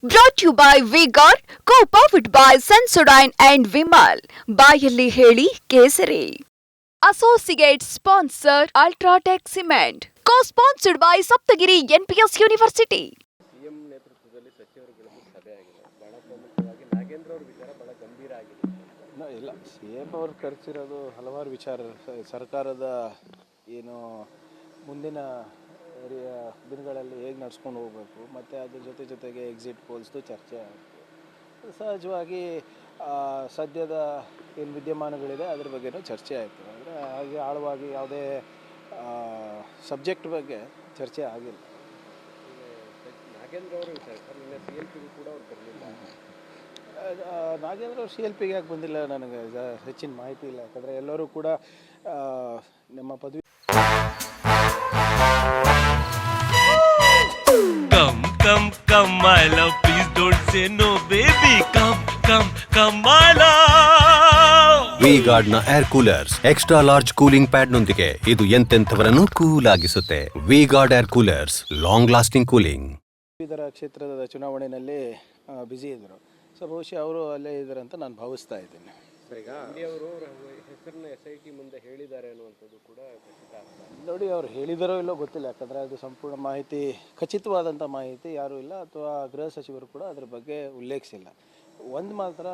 Brought to you by V-Guard, co-powered by Sensodyne and Vimal. ಬಾಯಲ್ಲಿ ಹೇಳಿ ಕೇಸರಿ. Associate sponsor Ultratech Cement. Co-sponsored by Saptagiri NPS University. CM ನೇತೃತ್ವದಲ್ಲಿ ಸಚಿವರುಗಳು ಸಭೆ ಆಗಿದೆ. ಬಹಳ ಪ್ರಮುಖವಾಗಿ ನಾಗೇಂದ್ರ ಅವರ ವಿಚಾರ ಬಹಳ ಗಂಭೀರ ಆಗಿದೆ. ಇಲ್ಲ, ಸಿಎಂ ಅವರು ಕರೆಸಿರೋದು ಹಲವಾರು ವಿಚಾರ, ಸರ್ಕಾರದ ಏನು ಮುಂದಿನ ದಿನಗಳಲ್ಲಿ ಹೇಗೆ ನಡ್ಸ್ಕೊಂಡು ಹೋಗಬೇಕು, ಮತ್ತು ಅದ್ರ ಜೊತೆಗೆ ಎಕ್ಸಿಟ್ ಪೋಲ್ಸ್ದು ಚರ್ಚೆ ಆಯಿತು. ಸಹಜವಾಗಿ ಸದ್ಯದ ಏನು ವಿದ್ಯಮಾನಗಳಿದೆ ಅದ್ರ ಬಗ್ಗೆನೂ ಚರ್ಚೆ ಆಯಿತು. ಅಂದರೆ ಹಾಗೆ ಆಳವಾಗಿ ಯಾವುದೇ ಸಬ್ಜೆಕ್ಟ್ ಬಗ್ಗೆ ಚರ್ಚೆ ಆಗಿಲ್ಲ. ನಾಗೇಂದ್ರ ಅವರು ವಿಚಾರ ಸರ್, ನಿನ್ನೆ CLP ಕೂಡ ಅವ್ರು ಬರಲಿಲ್ಲ. ನಾಗೇಂದ್ರ ಅವರು CLPಗೆ ಯಾಕೆ ಬಂದಿಲ್ಲ ನನಗೆ ಹೆಚ್ಚಿನ ಮಾಹಿತಿ ಇಲ್ಲ. ಯಾಕಂದರೆ ಎಲ್ಲರೂ ಕೂಡ ನಮ್ಮ ಪದವಿ Come, my love, please don't say no, baby. Come, my love. V-Guard ನ air coolers extra large cooling pad ನೊಂದಿಗೆ ಇದು ಎಂತೆಂಥವರನ್ನು ಕೂಲ್ ಆಗಿಸುತ್ತೆ. V-Guard air coolers, long lasting cooling. ಇದರ ಕ್ಷೇತ್ರದ ಚುನಾವಣೆಯಲ್ಲಿ ಬ್ಯುಸಿ ಇದ್ದರು. ಸೊ ಬಹುಶಃ ಅವರು ಅಲ್ಲೇ ಇದ್ದಾರೆ ಅಂತ ನಾನು ಭಾವಿಸ್ತಾ ಇದ್ದೀನಿ. ಈಗ ಅವರು ಹೆಸರನ್ನ SIT ಮುಂದೆ ಹೇಳಿದ್ದಾರೆ ಅನ್ನುವಂಥದ್ದು ಕೂಡ ಖಚಿತ ಆಗ್ತದೆ. ನೋಡಿ, ಅವ್ರು ಹೇಳಿದಾರೋ ಇಲ್ಲೋ ಗೊತ್ತಿಲ್ಲ. ಯಾಕಂದರೆ ಅದು ಸಂಪೂರ್ಣ ಮಾಹಿತಿ, ಖಚಿತವಾದಂಥ ಮಾಹಿತಿ ಯಾರೂ ಇಲ್ಲ, ಅಥವಾ ಗೃಹ ಸಚಿವರು ಕೂಡ ಅದ್ರ ಬಗ್ಗೆ ಉಲ್ಲೇಖಿಸಿಲ್ಲ. ಒಂದು ಮಾತ್ರ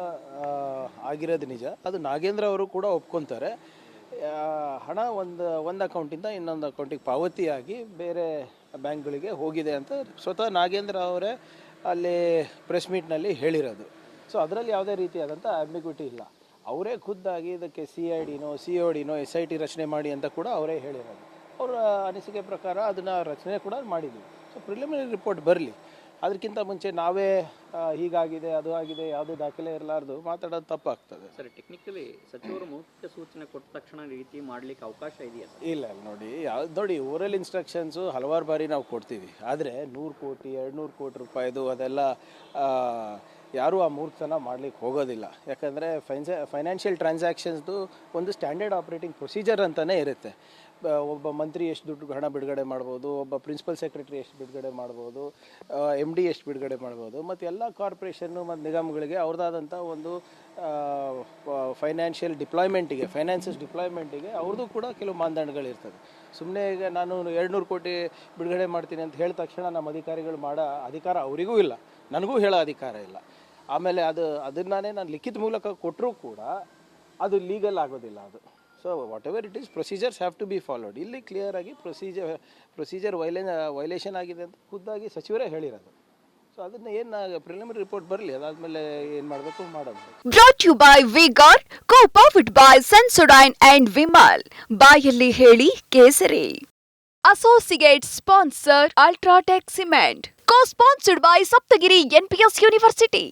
ಆಗಿರೋದು ನಿಜ, ಅದು ನಾಗೇಂದ್ರ ಅವರು ಕೂಡ ಒಪ್ಕೊತಾರೆ. ಹಣ ಒಂದು ಅಕೌಂಟಿಂದ ಇನ್ನೊಂದು ಅಕೌಂಟಿಗೆ ಪಾವತಿಯಾಗಿ ಬೇರೆ ಬ್ಯಾಂಕ್ಗಳಿಗೆ ಹೋಗಿದೆ ಅಂತ ಸ್ವತಃ ನಾಗೇಂದ್ರ ಅವರೇ ಅಲ್ಲಿ ಪ್ರೆಸ್ ಮೀಟ್ನಲ್ಲಿ ಹೇಳಿರೋದು. ಸೊ ಅದರಲ್ಲಿ ಯಾವುದೇ ರೀತಿಯಾದಂಥ ಆಂಬಿಗ್ವಿಟಿ ಇಲ್ಲ. ಅವರೇ ಖುದ್ದಾಗಿ ಇದಕ್ಕೆ CIDನೋ CODನೋ SIT ರಚನೆ ಮಾಡಿ ಅಂತ ಕೂಡ ಅವರೇ ಹೇಳಿರೋದು. ಅವರ ಅನಿಸಿಕೆ ಪ್ರಕಾರ ಅದನ್ನು ರಚನೆ ಕೂಡ ಮಾಡಿದ್ವಿ. ಸೊ ಪ್ರಿಲಿಮಿನರಿ ರಿಪೋರ್ಟ್ ಬರಲಿ, ಅದಕ್ಕಿಂತ ಮುಂಚೆ ನಾವೇ ಹೀಗಾಗಿದೆ ಅದು ಆಗಿದೆ ಯಾವುದೇ ದಾಖಲೆ ಇರಲಾರ್ದು ಮಾತಾಡೋದು ತಪ್ಪಾಗ್ತದೆ. ಸರ್, ಟೆಕ್ನಿಕಲಿ ಸಚಿವರು ಮೌಖಿಕ ಸೂಚನೆ ಕೊಟ್ಟ ತಕ್ಷಣ ರೀತಿ ಮಾಡಲಿಕ್ಕೆ ಅವಕಾಶ ಇದೆಯಾ? ಇಲ್ಲ, ನೋಡಿ ಓರಲ್ ಇನ್ಸ್ಟ್ರಕ್ಷನ್ಸು ಹಲವಾರು ಬಾರಿ ನಾವು ಕೊಡ್ತೀವಿ. ಆದರೆ 100 ಕೋಟಿ 200 ಕೋಟಿ ರೂಪಾಯಿದು ಅದೆಲ್ಲ ಯಾರೂ ಆ ಮೂರ್ತನ ಮಾಡಲಿಕ್ಕೆ ಹೋಗೋದಿಲ್ಲ. ಯಾಕಂದರೆ ಫೈನಾನ್ಷಿಯಲ್ ಟ್ರಾನ್ಸಾಕ್ಷನ್ಸ್ದು ಒಂದು ಸ್ಟ್ಯಾಂಡರ್ಡ್ ಆಪ್ರೇಟಿಂಗ್ ಪ್ರೊಸೀಜರ್ ಅಂತಲೇ ಇರುತ್ತೆ. ಒಬ್ಬ ಮಂತ್ರಿ ಎಷ್ಟು ದುಡ್ಡು ಹಣ ಬಿಡುಗಡೆ ಮಾಡ್ಬೋದು, ಒಬ್ಬ ಪ್ರಿನ್ಸಿಪಲ್ ಸೆಕ್ರೆಟರಿ ಎಷ್ಟು ಬಿಡುಗಡೆ ಮಾಡ್ಬೋದು, MD ಎಷ್ಟು ಬಿಡುಗಡೆ ಮಾಡ್ಬೋದು, ಮತ್ತು ಎಲ್ಲ ಕಾರ್ಪೊರೇಷನ್ನು ಮತ್ತು ನಿಗಮಗಳಿಗೆ ಅವ್ರದ್ದಾದಂಥ ಒಂದು ಫೈನಾನ್ಷಿಯಲ್ ಡಿಪ್ಲಾಯ್ಮೆಂಟಿಗೆ, ಫೈನಾನ್ಸಸ್ ಡಿಪ್ಲಾಯ್ಮೆಂಟಿಗೆ ಅವ್ರದ್ದು ಕೂಡ ಕೆಲವು ಮಾನದಂಡಗಳಿರ್ತದೆ. ಸುಮ್ಮನೆ ಈಗ ನಾನು 200 ಕೋಟಿ ಬಿಡುಗಡೆ ಮಾಡ್ತೀನಿ ಅಂತ ಹೇಳಿದ ತಕ್ಷಣ ನಮ್ಮ ಅಧಿಕಾರಿಗಳು ಮಾಡೋ ಅಧಿಕಾರ ಅವರಿಗೂ ಇಲ್ಲ, ನನಗೂ ಹೇಳೋ ಅಧಿಕಾರ ಇಲ್ಲ. ಆಮೇಲೆ ಅದನ್ನೇ ನಾನು ಲಿಖಿತ ಮೂಲಕ ಕೊಟ್ಟರೂ ಕೂಡ ಅದು ಲೀಗಲ್ ಆಗೋದಿಲ್ಲ ಅದು. So whatever it is, procedures have to be followed. ಇಲ್ಲಿ ಕ್ಲಿಯರ್ ಆಗಿ ಪ್ರೊಸೀಜರ್ ವೈಲೇಷನ್ ಆಗಿದೆ ಅಂತ ಖುದ್ದಾಗಿ ಸಚಿವರೇ ಹೇಳಿರೋದು. ಸೊ ಅದನ್ನ ಏನು ಪ್ರಿಲಿಮಿನರಿ ರಿಪೋರ್ಟ್ ಬರಲಿ, ಅದಾದಮೇಲೆ ಏನು ಮಾಡಬೇಕು ಮಾಡೋದು. Brought to you by V-Guard, co-powered by Sensodyne and Vimal. ಬಾಯಲ್ಲಿ ಹೇಳಿ ಕೇಸರಿ. Associate sponsor Ultratech Cement. Co-sponsored by Saptagiri NPS University.